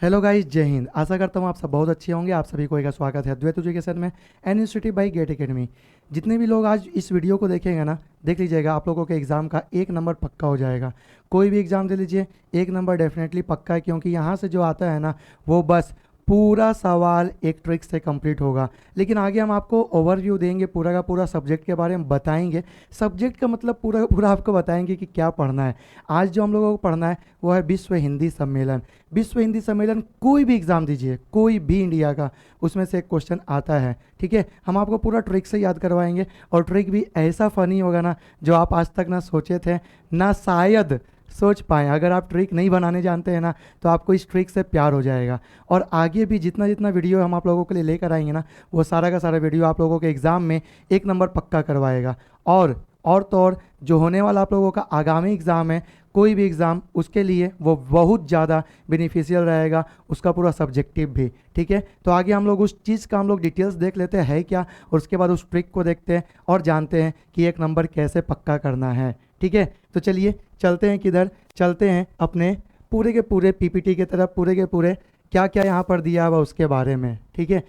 Hello guys, जय हिंद। आशा करता हूँ आप सब बहुत अच्छे होंगे। आप सभी को एक स्वागत है अद्वैत एजुकेशन में an institute by GATE academy. जितने भी लोग आज इस वीडियो को देखेंगे ना, देख लीजिएगा आप लोगों के एग्ज़ाम का 1 नंबर पक्का हो जाएगा। कोई भी एग्ज़ाम दे लीजिए, 1 नंबर डेफिनेटली पक्का है, क्योंकि यहाँ से जो आता है ना, वो बस पूरा सवाल एक ट्रिक से कंप्लीट होगा। लेकिन आगे हम आपको ओवरव्यू देंगे, पूरा का पूरा सब्जेक्ट के बारे में बताएंगे। सब्जेक्ट का मतलब पूरा का पूरा आपको बताएंगे कि क्या पढ़ना है। आज जो हम लोगों को पढ़ना है वो है विश्व हिंदी सम्मेलन। विश्व हिंदी सम्मेलन कोई भी एग्ज़ाम दीजिए, कोई भी इंडिया का, उसमें से एक क्वेश्चन आता है। ठीक है, हम आपको पूरा ट्रिक से याद करवाएंगे, और ट्रिक भी ऐसा फ़नी होगा ना, जो आप आज तक ना सोचे थे ना शायद सोच पाएँ। अगर आप ट्रिक नहीं बनाने जानते हैं ना, तो आपको इस ट्रिक से प्यार हो जाएगा। और आगे भी जितना जितना वीडियो हम आप लोगों के लिए लेकर आएंगे ना, वो सारा का सारा वीडियो आप लोगों के एग्ज़ाम में 1 नंबर पक्का करवाएगा। और तो और जो होने वाला आप लोगों का आगामी एग्ज़ाम है, कोई भी एग्ज़ाम, उसके लिए वो बहुत ज़्यादा बेनिफिशियल रहेगा, उसका पूरा सब्जेक्टिव भी। ठीक है, तो आगे हम लोग उस चीज़ का हम लोग डिटेल्स देख लेते हैं है क्या, और उसके बाद उस ट्रिक को देखते हैं और जानते हैं कि 1 नंबर कैसे पक्का करना है। ठीक है, तो चलिए चलते हैं, किधर चलते हैं, अपने पूरे के पूरे पीपीटी की तरफ। पूरे के पूरे क्या क्या यहाँ पर दिया हुआ उसके बारे में। ठीक है,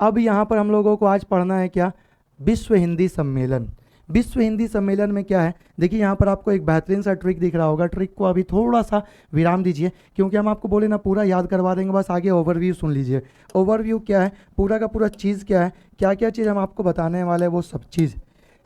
अब यहाँ पर हम लोगों को आज पढ़ना है क्या, विश्व हिंदी सम्मेलन। विश्व हिंदी सम्मेलन में क्या है, देखिए यहाँ पर आपको एक बेहतरीन सा ट्रिक दिख रहा होगा। ट्रिक को अभी थोड़ा सा विराम दीजिए, क्योंकि हम आपको बोले ना पूरा याद करवा देंगे, बस आगे ओवरव्यू सुन लीजिए। ओवरव्यू क्या है, पूरा का पूरा चीज़ क्या है, क्या क्या चीज़ हम आपको बताने वाले हैं, वो सब चीज़।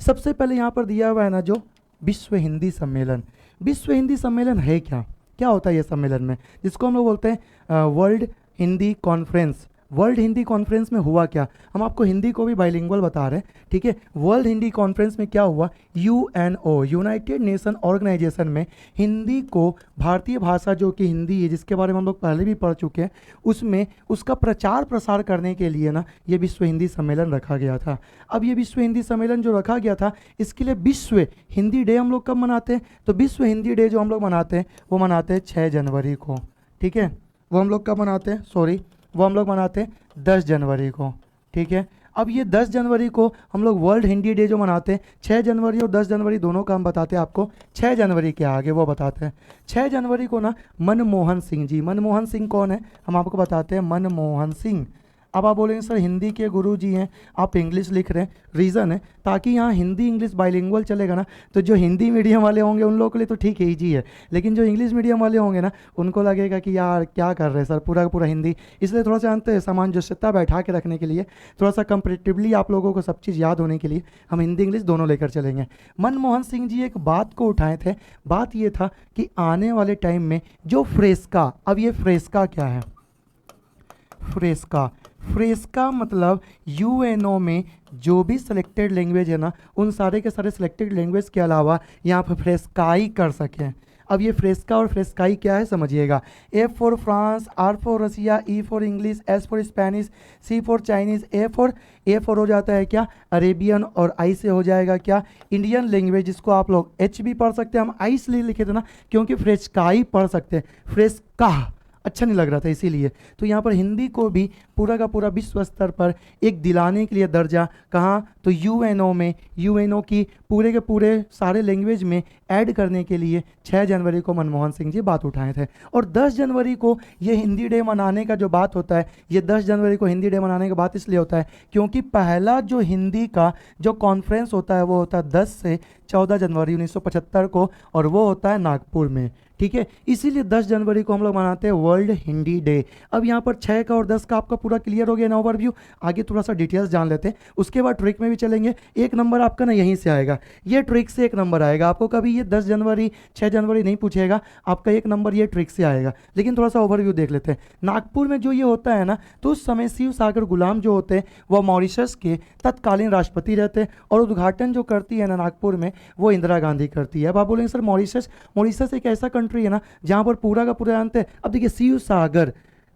सबसे पहले यहाँ पर दिया हुआ है ना, जो विश्व हिंदी सम्मेलन। विश्व हिंदी सम्मेलन है क्या, क्या होता है ये सम्मेलन में, जिसको हम लोग बोलते हैं world Hindi conference. World Hindi conference में हुआ क्या, हम आपको हिंदी को भी बाइलिंगुअल बता रहे हैं। ठीक है, वर्ल्ड हिंदी कॉन्फ्रेंस में क्या हुआ, यूएनओ, यूनाइटेड नेशन ऑर्गेनाइजेशन में हिंदी को, भारतीय भाषा जो कि हिंदी है, जिसके बारे में हम लोग पहले भी पढ़ चुके हैं, उसमें उसका प्रचार प्रसार करने के लिए ना ये विश्व हिंदी सम्मेलन रखा गया था। अब ये विश्व हिंदी सम्मेलन जो रखा गया था, इसके लिए विश्व हिंदी डे हम लोग कब मनाते हैं, तो विश्व हिंदी डे जो हम लोग मनाते हैं, वो मनाते हैं 6 जनवरी को। ठीक है, वो हम लोग कब मनाते हैं, सॉरी, वो हम लोग मनाते हैं 10 जनवरी को। ठीक है, अब ये 10 जनवरी को हम लोग वर्ल्ड हिंदी डे जो मनाते हैं, 6 जनवरी और 10 जनवरी दोनों का हम बताते हैं आपको। 6 जनवरी के आगे वो बताते हैं। 6 जनवरी को ना मनमोहन सिंह जी, मनमोहन सिंह कौन है, हम आपको बताते हैं, मनमोहन सिंह। अब आप बोलेंगे सर हिंदी के गुरु जी हैं, आप इंग्लिश लिख रहे हैं। रीज़न है, ताकि यहाँ हिंदी इंग्लिश बाइलिंगुअल चलेगा ना, तो जो हिंदी मीडियम वाले होंगे उन लोगों के लिए तो ठीक है, ईजी है। लेकिन जो इंग्लिश मीडियम वाले होंगे ना, उनको लगेगा कि यार क्या कर रहे हैं सर, पूरा का पूरा हिंदी। इसलिए थोड़ा सा अंत सामंजस्यता बैठा के रखने के लिए, थोड़ा सा कंपेरेटिवली आप लोगों को सब चीज़ याद होने के लिए, हम हिंदी इंग्लिश दोनों लेकर चलेंगे। मनमोहन सिंह जी एक बात को उठाए थे। बात ये था कि आने वाले टाइम में जो फ्रेस्का, अब ये फ्रेस्का क्या है, फ्रेस्का, फ्रेस्का मतलब यूएनओ में जो भी सिलेक्टेड लैंग्वेज है ना, उन सारे के सारे सिलेक्टेड लैंग्वेज के अलावा यहाँ पर फ्रेस्काई कर सकें। अब ये फ्रेस्का और फ्रेस्काई क्या है समझिएगा। A for France, R for Russia, E for English, S for Spanish, C for Chinese, A for हो जाता है क्या, अरेबियन, और आई से हो जाएगा क्या, इंडियन लैंग्वेज, जिसको आप लोग एच भी पढ़ सकते हैं। हम आई इसलिए लिखे थे ना, क्योंकि फ्रेस्काई पढ़ सकते हैं, फ्रेस्का अच्छा नहीं लग रहा था इसीलिए। तो यहाँ पर हिंदी को भी पूरा का पूरा विश्व स्तर पर एक दिलाने के लिए दर्जा, कहाँ, तो यूएनओ में, यूएनओ की पूरे के पूरे सारे लैंग्वेज में ऐड करने के लिए 6 जनवरी को मनमोहन सिंह जी बात उठाए थे। और 10 जनवरी को ये हिंदी डे मनाने का जो बात होता है, ये 10 जनवरी को हिंदी डे मनाने का बात इसलिए होता है क्योंकि पहला जो हिंदी का जो कॉन्फ्रेंस होता है, वो होता है 10 से 14 जनवरी 1975 को, और वो होता है नागपुर में। ठीक है, इसीलिए 10 जनवरी को हम लोग मनाते हैं वर्ल्ड हिंदी डे। अब यहाँ पर 6 का और 10 का आपका पूरा क्लियर हो गया ना ओवरव्यू। आगे थोड़ा सा डिटेल्स जान लेते हैं, उसके बाद ट्रिक में भी चलेंगे। 1 नंबर आपका ना यहीं से आएगा, ये ट्रिक से 1 नंबर आएगा आपको। कभी ये 10 जनवरी 6 जनवरी नहीं पूछेगा, आपका 1 नंबर ये ट्रिक से आएगा। लेकिन थोड़ा सा ओवरव्यू देख लेते हैं। नागपुर में जो ये होता है ना, तो उस समय शिव सागर गुलाम जो होते हैं, वह मॉरिशस के तत्कालीन राष्ट्रपति रहते हैं, और उद्घाटन जो करती है ना नागपुर में, वो इंदिरा गांधी करती है। अब आप बोलेंगे सर मॉरिशस, मॉरिशस एक ऐसा कंट्री है ना जहाँ पर पूरा का पूरा अंत है। अब देखिए शिव सागर,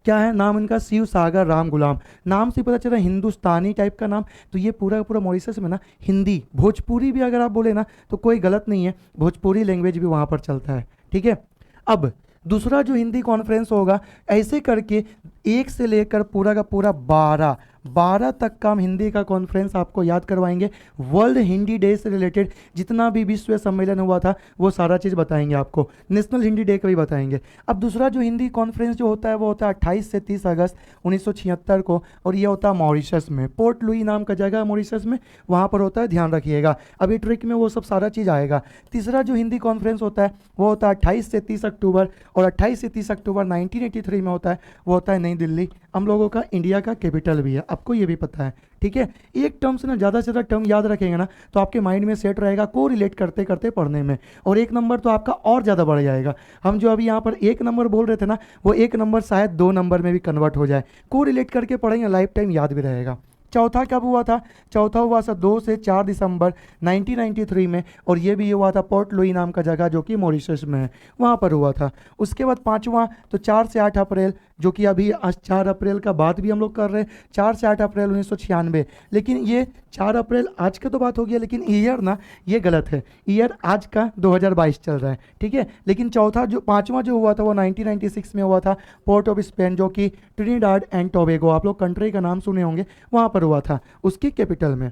क्या है नाम इनका, शिव सागर राम गुलाम, नाम से पता चला हिंदुस्तानी टाइप का नाम। तो ये पूरा का पूरा मॉरिशस में ना हिंदी, भोजपुरी भी अगर आप बोले ना तो कोई गलत नहीं है, भोजपुरी लैंग्वेज भी वहाँ पर चलता है। ठीक है, अब दूसरा जो हिंदी कॉन्फ्रेंस होगा, ऐसे करके 1 से लेकर पूरा का पूरा 12 तक का हम हिंदी का कॉन्फ्रेंस आपको याद करवाएंगे। वर्ल्ड हिंदी डे से रिलेटेड जितना भी विश्व सम्मेलन हुआ था वो सारा चीज़ बताएंगे आपको। नेशनल हिंदी डे का भी बताएंगे। अब दूसरा जो हिंदी कॉन्फ्रेंस जो होता है वो होता है 28 से 30 अगस्त 1976 को, और ये होता है मॉरिशस में, पोर्ट लुई नाम का जगह है मॉरिशस में, वहाँ पर होता है, ध्यान रखिएगा। अभी ट्रिक में वो सब सारा चीज़ आएगा। तीसरा जो हिंदी कॉन्फ्रेंस होता है वो होता है 28 से 30 अक्टूबर, और 28 से 30 अक्टूबर 1983 में होता है, वो होता है नई दिल्ली। हम लोगों का इंडिया का कैपिटल भी है, आपको ये भी पता है, ठीक है। एक टर्म से ना ज़्यादा से ज़्यादा टर्म याद रखेंगे ना तो आपके माइंड में सेट रहेगा, को रिलेट करते करते पढ़ने में, और एक नंबर तो आपका और ज़्यादा बढ़ जाएगा। हम जो अभी यहाँ पर एक नंबर बोल रहे थे ना, वो एक नंबर शायद 2 नंबर में भी कन्वर्ट हो जाए। को रिलेट करके पढ़ेंगे, लाइफ टाइम याद भी रहेगा। चौथा कब हुआ था? चौथा हुआ था 2 से 4 दिसंबर 1993 में, और ये भी हुआ था पोर्ट लुई नाम का जगह जो कि मॉरिशस में है, वहाँ पर हुआ था। उसके बाद पाँचवा तो 4 से 8 अप्रैल, जो कि अभी आज 4 अप्रैल का बात भी हम लोग कर रहे हैं, 4 से 8 अप्रैल 1996। लेकिन ये 4 अप्रैल आज का तो बात हो गया, लेकिन ईयर ना ये गलत है, ईयर आज का 2022 चल रहा है, ठीक है। लेकिन चौथा जो पाँचवा जो हुआ था वो 1996 में हुआ था, पोर्ट ऑफ स्पेन जो कि ट्रिनिडाड एंड टोबैगो, आप लोग कंट्री का नाम सुने होंगे, वहाँ पर हुआ था, उसकी कैपिटल में।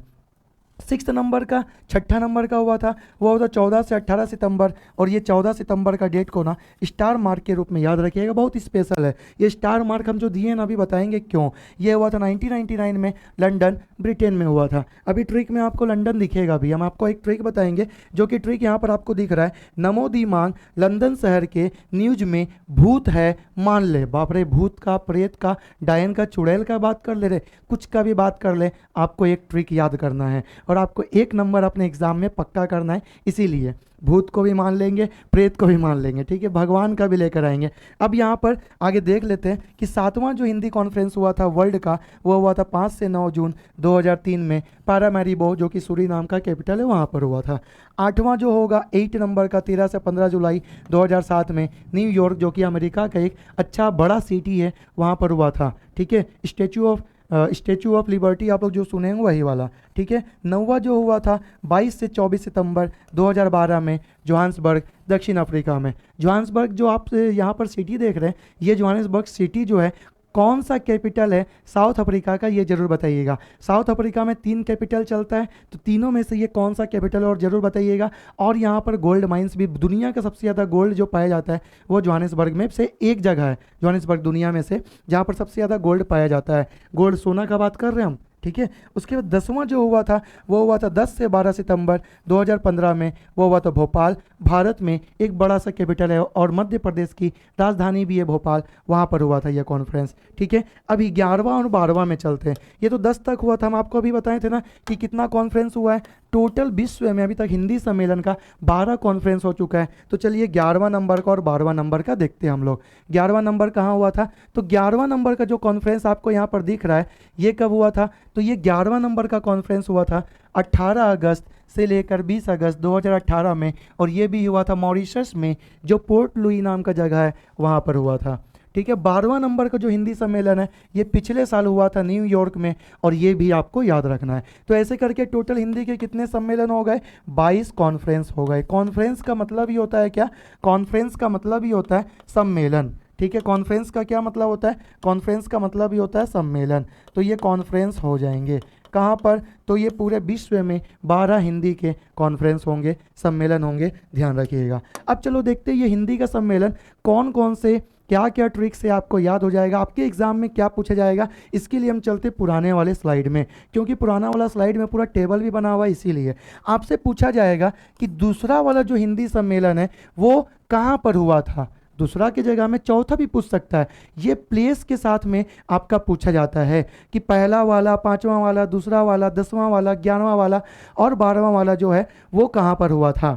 6 नंबर का, छठा नंबर का हुआ था, वो हुआ था 14 से 18 सितंबर, और ये 14 सितंबर का डेट को ना स्टार मार्क के रूप में याद रखिएगा, बहुत स्पेशल है ये स्टार मार्क। हम जो दिए ना अभी बताएंगे क्यों। ये हुआ था 1999 में, लंदन ब्रिटेन में हुआ था। अभी ट्रिक में आपको लंदन दिखेगा भी, हम आपको एक ट्रिक बताएंगे, जो कि ट्रिक यहाँ पर आपको दिख रहा है, नमो दी मांग लंदन शहर के न्यूज में भूत है मान ले। बाप रे, भूत का, प्रेत का, डायन का, चुड़ैल का बात कर ले रे, कुछ का भी बात कर ले, आपको एक ट्रिक याद करना है और आपको 1 नंबर अपने एग्जाम में पक्का करना है। इसीलिए भूत को भी मान लेंगे, प्रेत को भी मान लेंगे, ठीक है, भगवान का भी लेकर आएंगे। अब यहाँ पर आगे देख लेते हैं कि 7वां जो हिंदी कॉन्फ्रेंस हुआ था वर्ल्ड का, वो हुआ था 5 से 9 जून 2003 में, पैरामैरिबो जो कि सूरीनाम का कैपिटल है, वहाँ पर हुआ था। 8वां जो होगा 8 नंबर का 13 से 15 जुलाई 2007 में, न्यूयॉर्क जो कि अमेरिका का एक अच्छा बड़ा सिटी है, वहाँ पर हुआ था, ठीक है। स्टैचू ऑफ लिबर्टी आप लोग जो सुने हैं वही वाला, ठीक है। 9वां जो हुआ था 22 से 24 सितंबर 2012 में, जोहान्सबर्ग दक्षिण अफ्रीका में। जोहान्सबर्ग जो आप यहाँ पर सिटी देख रहे हैं, ये जोहान्सबर्ग सिटी जो है कौन सा कैपिटल है साउथ अफ्रीका का, ये जरूर बताइएगा। साउथ अफ्रीका में 3 कैपिटल चलता है, तो तीनों में से ये कौन सा कैपिटल है और ज़रूर बताइएगा। और यहाँ पर गोल्ड माइंस भी, दुनिया का सबसे ज़्यादा गोल्ड जो पाया जाता है वो जोहान्सबर्ग में से एक जगह है, जोहान्सबर्ग दुनिया में से जहाँ पर सबसे ज़्यादा गोल्ड पाया जाता है। गोल्ड सोना का बात कर रहे हैं हम, ठीक है। उसके बाद 10वां जो हुआ था वो हुआ था 10 से 12 सितंबर 2015 में, वो हुआ था भोपाल, भारत में एक बड़ा सा कैपिटल है और मध्य प्रदेश की राजधानी भी है भोपाल, वहाँ पर हुआ था यह कॉन्फ्रेंस, ठीक है। अभी 11वां और 12वां में चलते हैं। ये तो 10 तक हुआ था, हम आपको अभी बताए थे ना कि कितना कॉन्फ्रेंस हुआ है टोटल विश्व में अभी तक हिंदी सम्मेलन का 12 कॉन्फ्रेंस हो चुका है। तो चलिए 11वां नंबर का और 12वां नंबर का देखते हैं हम लोग। 11वां नंबर कहाँ हुआ था? तो 11वां नंबर का जो कॉन्फ्रेंस आपको यहाँ पर दिख रहा है ये कब हुआ था? तो ये 11वां नंबर का कॉन्फ्रेंस हुआ था 18 अगस्त से लेकर 20 अगस्त 2018 में, और ये भी हुआ था मॉरिशस में, जो पोर्ट लुई नाम का जगह है वहाँ पर हुआ था, ठीक है। 12वां नंबर का जो हिंदी सम्मेलन है ये पिछले साल हुआ था न्यूयॉर्क में, और ये भी आपको याद रखना है। तो ऐसे करके टोटल हिंदी के कितने सम्मेलन हो गए? 22 कॉन्फ्रेंस हो गए। कॉन्फ्रेंस का मतलब ही होता है क्या? कॉन्फ्रेंस का मतलब ही होता है सम्मेलन, ठीक है। कॉन्फ्रेंस का क्या मतलब होता है? कॉन्फ्रेंस का मतलब ही होता है सम्मेलन। तो ये कॉन्फ्रेंस हो जाएंगे कहाँ पर? तो ये पूरे विश्व में 12 हिंदी के कॉन्फ्रेंस होंगे, सम्मेलन होंगे, ध्यान रखिएगा। अब चलो देखते हैं ये हिंदी का सम्मेलन कौन कौन से, क्या क्या ट्रिक से आपको याद हो जाएगा, आपके एग्जाम में क्या पूछा जाएगा। इसके लिए हम चलते पुराने वाले स्लाइड में, क्योंकि पुराना वाला स्लाइड में पूरा टेबल भी बना हुआ है। इसीलिए आपसे पूछा जाएगा कि दूसरा वाला जो हिंदी सम्मेलन है वो कहाँ पर हुआ था। दूसरा की जगह में चौथा भी पूछ सकता है। ये प्लेस के साथ में आपका पूछा जाता है कि पहला वाला, 5वां वाला, दूसरा वाला, 10वां वाला, 11वां वाला और 12वां वाला जो है वो कहाँ पर हुआ था,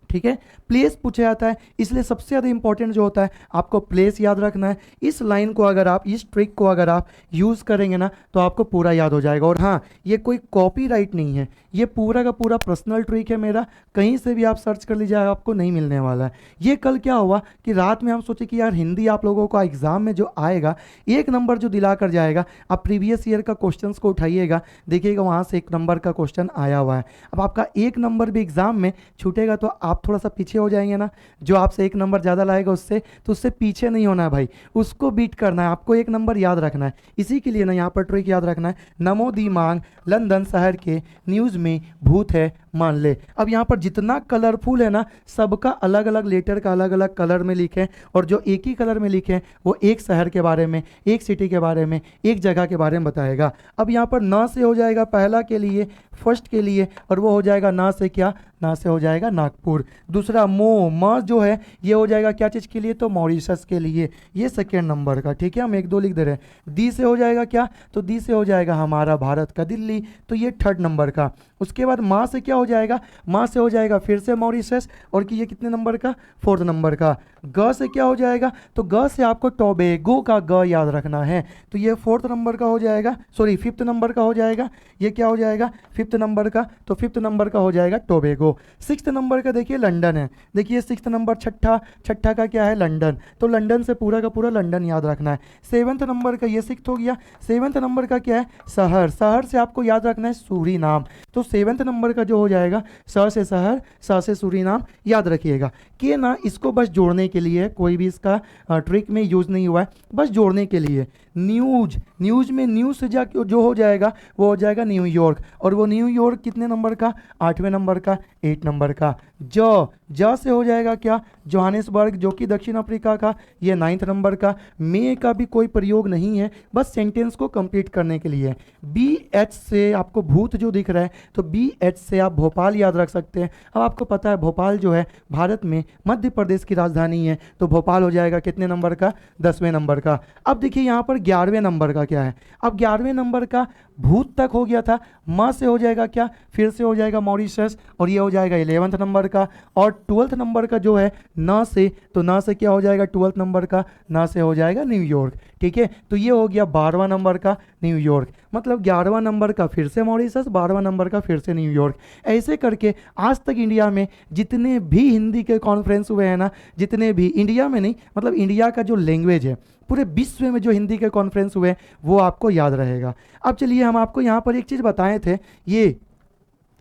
ठीक है। प्लेस पूछा जाता है, इसलिए सबसे ज़्यादा इंपॉर्टेंट जो होता है आपको प्लेस याद रखना है। इस लाइन को अगर आप, इस ट्रिक को अगर आप यूज़ करेंगे ना तो आपको पूरा याद हो जाएगा। और हाँ, ये कोई कॉपीराइट नहीं है, ये पूरा का पूरा पर्सनल ट्रिक है मेरा, कहीं से भी आप सर्च कर लीजिए आपको नहीं मिलने वाला है। ये कल क्या हुआ कि रात में हम सोचे कि यार हिंदी आप लोगों का एग्जाम में जो आएगा 1 नंबर जो दिला कर जाएगा, आप प्रीवियस ईयर का क्वेश्चन को उठाइएगा, देखिएगा वहाँ से 1 नंबर का क्वेश्चन आया हुआ है। अब आपका 1 नंबर भी एग्जाम में छूटेगा तो आप आप थोड़ा सा पीछे हो जाएंगे ना, जो आपसे एक नंबर ज़्यादा लाएगा उससे, तो उससे पीछे नहीं होना है भाई, उसको बीट करना है, आपको एक नंबर याद रखना है। इसी के लिए ना यहाँ पर ट्रिक याद रखना है, नमो दिमाग लंदन शहर के न्यूज़ में भूत है मान ले। अब यहाँ पर जितना कलरफुल है ना, सबका अलग अलग लेटर का अलग अलग कलर में लिखें, और जो एक ही कलर में लिखें वो एक शहर के बारे में, एक सिटी के बारे में, एक जगह के बारे में बताएगा। अब यहाँ पर ना से हो जाएगा पहला के लिए, फर्स्ट के लिए, और वो हो जाएगा ना से क्या, ना से हो जाएगा नागपुर। दूसरा म जो है ये हो जाएगा क्या चीज़ के लिए, तो मॉरिशस के लिए, ये सेकेंड नंबर का, ठीक है, हम एक दो लिख दे रहे हैं। दी से हो जाएगा क्या, तो दी से हो जाएगा हमारा भारत का दिल्ली, तो ये थर्ड नंबर का। उसके बाद माँ से क्या हो जाएगा, माँ से हो जाएगा फिर से मॉरिशस, और कि ये कितने नंबर का, फोर्थ नंबर का। ग से क्या हो जाएगा, तो ग से आपको टोबैगो का ग याद रखना है, तो ये फोर्थ नंबर का हो जाएगा, सॉरी फिफ्थ नंबर का हो जाएगा, ये क्या हो जाएगा, फिफ्थ नंबर का, तो फिफ्थ नंबर का हो जाएगा टोबैगो। सिक्स्थ नंबर का देखिए लंदन है, देखिए सिक्स्थ नंबर छठा, छठा का क्या है लंदन, तो लंदन से पूरा का पूरा लंदन याद रखना है। सेवन्थ नंबर का ये सिक्स्थ हो गया। सेवन्थ नंबर का क्या है, शहर, शहर से आपको याद रखना है सूरीनाम, तो सेवन्थ नंबर का जो हो जाएगा स से शहर, स से सूरीनाम याद रखिएगा। कि ना इसको बस जोड़ने के लिए, कोई भी इसका ट्रिक में यूज़ नहीं हुआ है, बस जोड़ने के लिए। न्यूज, न्यूज में न्यूज से जो हो जाएगा वो हो जाएगा न्यूयॉर्क, और वो न्यूयॉर्क कितने नंबर का, आठवें नंबर का, 8 नंबर का। ज से हो जाएगा क्या, जोहानिसबर्ग, जो कि दक्षिण अफ्रीका का, ये 9th नंबर का। मे का भी कोई प्रयोग नहीं है, बस सेंटेंस को कंप्लीट करने के लिए। बी एच से आपको भूत जो दिख रहा है, तो बी एच से आप भोपाल याद रख सकते हैं। अब आपको पता है भोपाल जो है भारत में मध्य प्रदेश की राजधानी है, तो भोपाल हो जाएगा कितने नंबर का, 10वें नंबर का। अब देखिए यहाँ पर 11वें नंबर का क्या है, अब 11वें नंबर का भूत तक हो गया था, माँ से हो जाएगा क्या, फिर से हो जाएगा मॉरिशस, और ये हो जाएगा 11th नंबर का। और 12th नंबर का जो है ना से, तो ना से क्या हो जाएगा 12th नंबर का, ना से हो जाएगा न्यूयॉर्क, ठीक है। तो ये हो गया 12वां नंबर का न्यूयॉर्क, मतलब 11वां नंबर का फिर से मॉरिशस, 12वां नंबर का फिर से न्यूयॉर्क। ऐसे करके आज तक इंडिया में जितने भी हिंदी के कॉन्फ्रेंस हुए हैं ना, जितने भी, इंडिया में नहीं, मतलब इंडिया का जो लैंग्वेज है, पूरे विश्व में जो हिंदी के कॉन्फ्रेंस हुए वो आपको याद रहेगा। अब चलिए हम आपको यहाँ पर एक चीज़ बताए थे,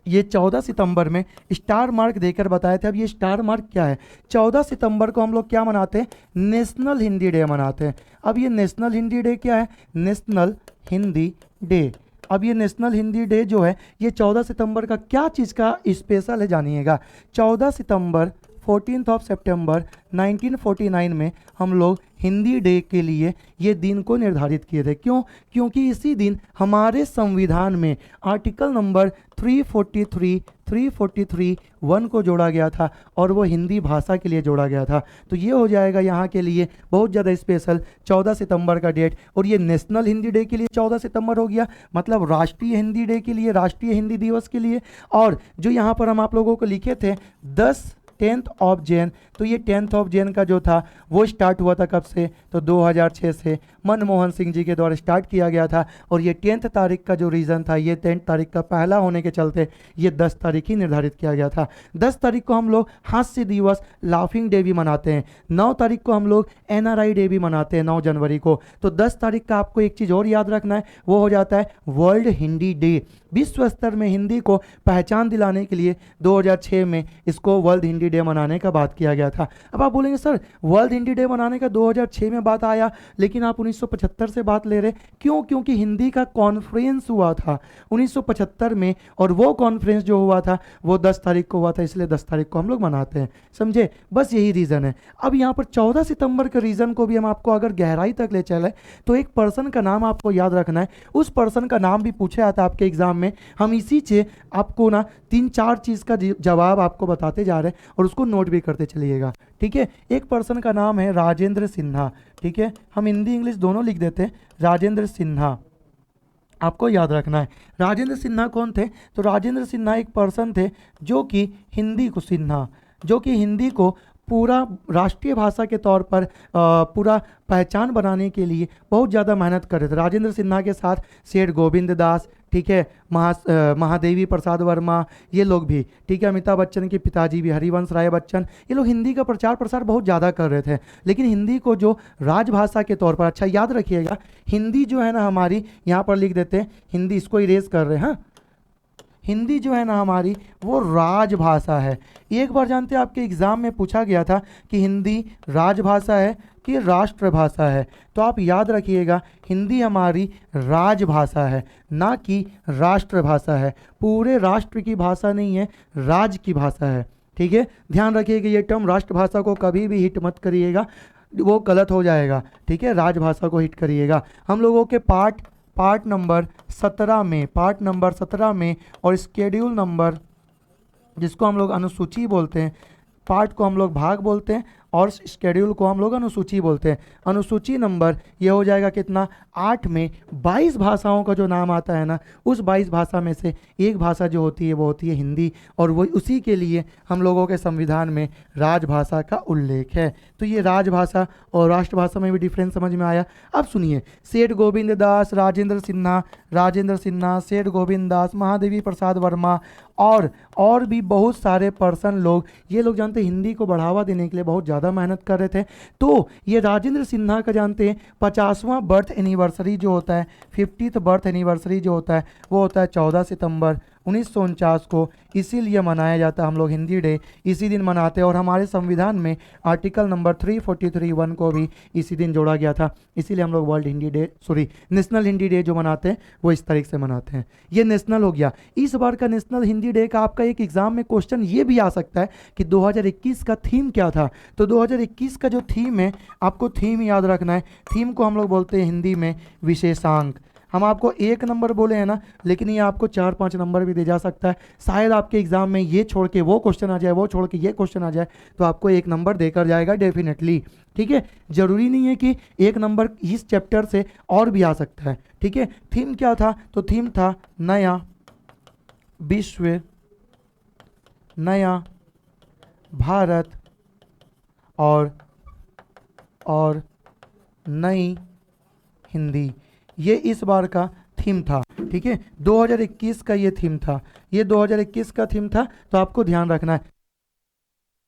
ये 14 सितंबर में स्टार मार्क देकर बताए थे। अब ये स्टार मार्क क्या है, 14 सितंबर को हम लोग क्या मनाते हैं, नेशनल हिंदी डे मनाते हैं। अब ये नेशनल हिंदी डे क्या है, नेशनल हिंदी डे। अब ये नेशनल हिंदी डे जो है ये 14 सितंबर का क्या चीज़ का स्पेशल है जानिएगा। 14 सितंबर 14 सितंबर 1949 में हम लोग हिंदी डे के लिए ये दिन को निर्धारित किए थे। क्यों, क्योंकि इसी दिन हमारे संविधान में आर्टिकल नंबर 343(1) को जोड़ा गया था, और वो हिंदी भाषा के लिए जोड़ा गया था। तो ये हो जाएगा यहाँ के लिए बहुत ज़्यादा स्पेशल 14 सितंबर का डेट। और ये नेशनल हिंदी डे के लिए 14 सितंबर हो गया, मतलब राष्ट्रीय हिंदी डे के लिए, राष्ट्रीय हिंदी दिवस के लिए। और जो यहाँ पर हम आप लोगों को लिखे थे 10th ऑफ जैन, तो ये 10th ऑफ जैन का जो था वो स्टार्ट हुआ था कब से, तो 2006 से मनमोहन सिंह जी के द्वारा स्टार्ट किया गया था। और ये 10th तारीख का जो रीज़न था, ये 10th तारीख का पहला होने के चलते ये 10 तारीख ही निर्धारित किया गया था। 10 तारीख को हम लोग हास्य दिवस, लाफिंग डे भी मनाते हैं। 9 तारीख को हम लोग NRI डे भी मनाते हैं, 9 जनवरी को। तो 10 तारीख का आपको एक चीज़ और याद रखना है, वो हो जाता है वर्ल्ड हिंदी डे। विश्व स्तर में हिंदी को पहचान दिलाने के लिए 2006 में इसको वर्ल्ड हिंदी डे मनाने का बात किया गया था। अब आप बोलेंगे सर वर्ल्ड हिंदी डे मनाने का 2006 में बात आया, लेकिन आप 1975 से बात ले रहे, क्यों, क्योंकि हिंदी का कॉन्फ्रेंस हुआ था 1975 में, और वो कॉन्फ्रेंस जो हुआ था वो 10 तारीख को हुआ था, इसलिए 10 तारीख को हम लोग मनाते हैं, समझे, बस यही रीज़न है। अब यहाँ पर 14 सितंबर के रीज़न को भी हम आपको अगर गहराई तक ले चले तो एक पर्सन का नाम आपको याद रखना है। उस पर्सन का नाम भी पूछा जाता है आपके एग्जाम में, हम इसी से आपको ना 3-4 चीज़ का जवाब आपको बताते जा रहे हैं, और उसको नोट भी करते चलिएगा, ठीक है। एक पर्सन का नाम है राजेंद्र सिन्हा, ठीक है, हम हिंदी इंग्लिश दोनों लिख देते हैं, राजेंद्र सिन्हा आपको याद रखना है। राजेंद्र सिन्हा कौन थे, तो राजेंद्र सिन्हा एक पर्सन थे जो कि हिंदी को पूरा राष्ट्रीय भाषा के तौर पर पूरा पहचान बनाने के लिए बहुत ज़्यादा मेहनत कर रहे थे। राजेंद्र सिन्हा के साथ सेठ गोविंद दास, ठीक है, महादेवी प्रसाद वर्मा, ये लोग भी, ठीक है, अमिताभ बच्चन के पिताजी भी, हरिवंश राय बच्चन, ये लोग हिंदी का प्रचार प्रसार बहुत ज़्यादा कर रहे थे। लेकिन हिंदी को जो राजभाषा के तौर पर, अच्छा याद रखिएगा, हिंदी जो है ना हमारी, यहाँ पर लिख देते हैं हिंदी, इसको इरेज कर रहे हैं, हाँ, हिंदी जो है ना हमारी वो राजभाषा है। एक बार जानते हैं आपके एग्ज़ाम में पूछा गया था कि हिंदी राजभाषा है कि राष्ट्रभाषा है, तो आप याद रखिएगा हिंदी हमारी राजभाषा है, ना कि राष्ट्रभाषा है। पूरे राष्ट्र की भाषा नहीं है, राज की भाषा है। ठीक है, ध्यान रखिएगा ये टर्म राष्ट्रभाषा को कभी भी हिट मत करिएगा, वो गलत हो जाएगा। ठीक है, राजभाषा को हिट करिएगा। हम लोगों के पार्ट नंबर 17 में और स्केड्यूल नंबर, जिसको हम लोग अनुसूची बोलते हैं, पार्ट को हम लोग भाग बोलते हैं और शेड्यूल को हम लोग अनुसूची बोलते हैं। अनुसूची नंबर ये हो जाएगा कितना, 8 में 22 भाषाओं का जो नाम आता है ना, उस 22 भाषा में से एक भाषा जो होती है वो होती है हिंदी, और वो उसी के लिए हम लोगों के संविधान में राजभाषा का उल्लेख है। तो ये राजभाषा और राष्ट्रभाषा में भी डिफरेंस समझ में आया। अब सुनिए, सेठ गोविंद दास, राजेंद्र सिन्हा, सेठ गोविंद दास, महादेवी प्रसाद वर्मा और भी बहुत सारे पर्सन लोग, ये लोग जानते हैं हिंदी को बढ़ावा देने के लिए बहुत ज़्यादा मेहनत कर रहे थे। तो ये राजेंद्र सिन्हा का जानते हैं 50वां बर्थ एनिवर्सरी जो होता है, 50th बर्थ एनिवर्सरी जो होता है वो होता है 14 सितंबर 1949 को, इसीलिए मनाया जाता है। हम लोग हिंदी डे इसी दिन मनाते हैं, और हमारे संविधान में आर्टिकल नंबर 343(1) को भी इसी दिन जोड़ा गया था, इसीलिए हम लोग नेशनल हिंदी डे जो मनाते हैं वो इस तारीख से मनाते हैं। ये नेशनल हो गया। इस बार का नेशनल हिंदी डे का आपका एक एग्जाम में क्वेश्चन ये भी आ सकता है कि 2021 का थीम क्या था। तो 2021 का जो थीम है, आपको थीम याद रखना है। थीम को हम लोग बोलते हैं हिंदी में विशेषांक। हम आपको 1 नंबर बोले हैं ना, लेकिन ये आपको 4-5 नंबर भी दे जा सकता है। शायद आपके एग्जाम में ये छोड़ के वो क्वेश्चन आ जाए, वो छोड़ के ये क्वेश्चन आ जाए, तो आपको 1 नंबर देकर जाएगा डेफिनेटली। ठीक है, जरूरी नहीं है कि 1 नंबर इस चैप्टर से और भी आ सकता है। ठीक है, थीम क्या था? तो थीम था नया विश्व, नया भारत और नई हिंदी, ये इस बार का थीम था। ठीक है, 2021 का ये थीम था, ये 2021 का थीम था, तो आपको ध्यान रखना है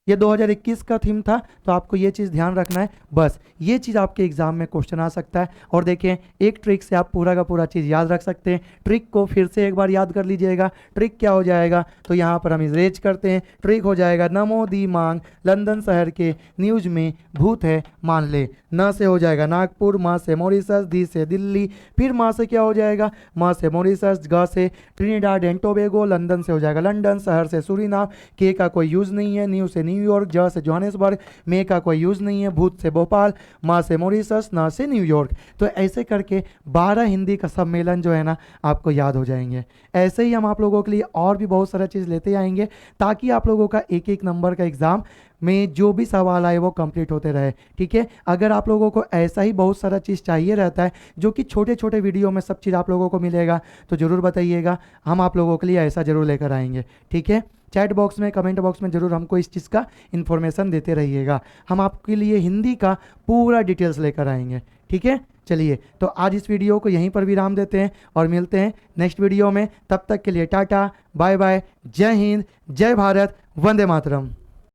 ये 2021 का थीम था, तो आपको ये चीज़ ध्यान रखना है। बस ये चीज़ आपके एग्जाम में क्वेश्चन आ सकता है। और देखें, एक ट्रिक से आप पूरा का पूरा चीज़ याद रख सकते हैं। ट्रिक को फिर से एक बार याद कर लीजिएगा। ट्रिक क्या हो जाएगा? तो यहाँ पर हम इरेज करते हैं। ट्रिक हो जाएगा नमो दी मांग लंदन शहर के न्यूज में भूत है मान ले। न से हो जाएगा नागपुर, माँ से मॉरिशस, दी से दिल्ली, फिर माँ से क्या हो जाएगा? माँ से मॉरिशस, ग से ट्रिनिडाड एंड टोबैगो, लंदन से हो जाएगा लंदन, शहर से सूरीनाम, के का कोई यूज़ नहीं है, न्यू से न्यूयॉर्क, ज से जोहानिसबर्ग, में का कोई यूज़ नहीं है, भूत से भोपाल, माँ से मॉरिशस, ना से न्यूयॉर्क। तो ऐसे करके 12 हिंदी का सम्मेलन जो है ना आपको याद हो जाएंगे। ऐसे ही हम आप लोगों के लिए और भी बहुत सारा चीज़ लेते आएंगे, ताकि आप लोगों का एक एक नंबर का एग्ज़ाम में जो भी सवाल आए वो कंप्लीट होते रहे। ठीक है, अगर आप लोगों को ऐसा ही बहुत सारा चीज़ चाहिए रहता है, जो कि छोटे छोटे वीडियो में सब चीज़ आप लोगों को मिलेगा, तो ज़रूर बताइएगा, हम आप लोगों के लिए ऐसा ज़रूर लेकर आएंगे। ठीक है, चैट बॉक्स में, कमेंट बॉक्स में ज़रूर हमको इस चीज़ का इन्फॉर्मेशन देते रहिएगा। हम आपके लिए हिंदी का पूरा डिटेल्स लेकर आएंगे। ठीक है, चलिए तो आज इस वीडियो को यहीं पर विराम देते हैं और मिलते हैं नेक्स्ट वीडियो में। तब तक के लिए टाटा, बाय बाय, जय हिंद, जय भारत, वंदे मातरम।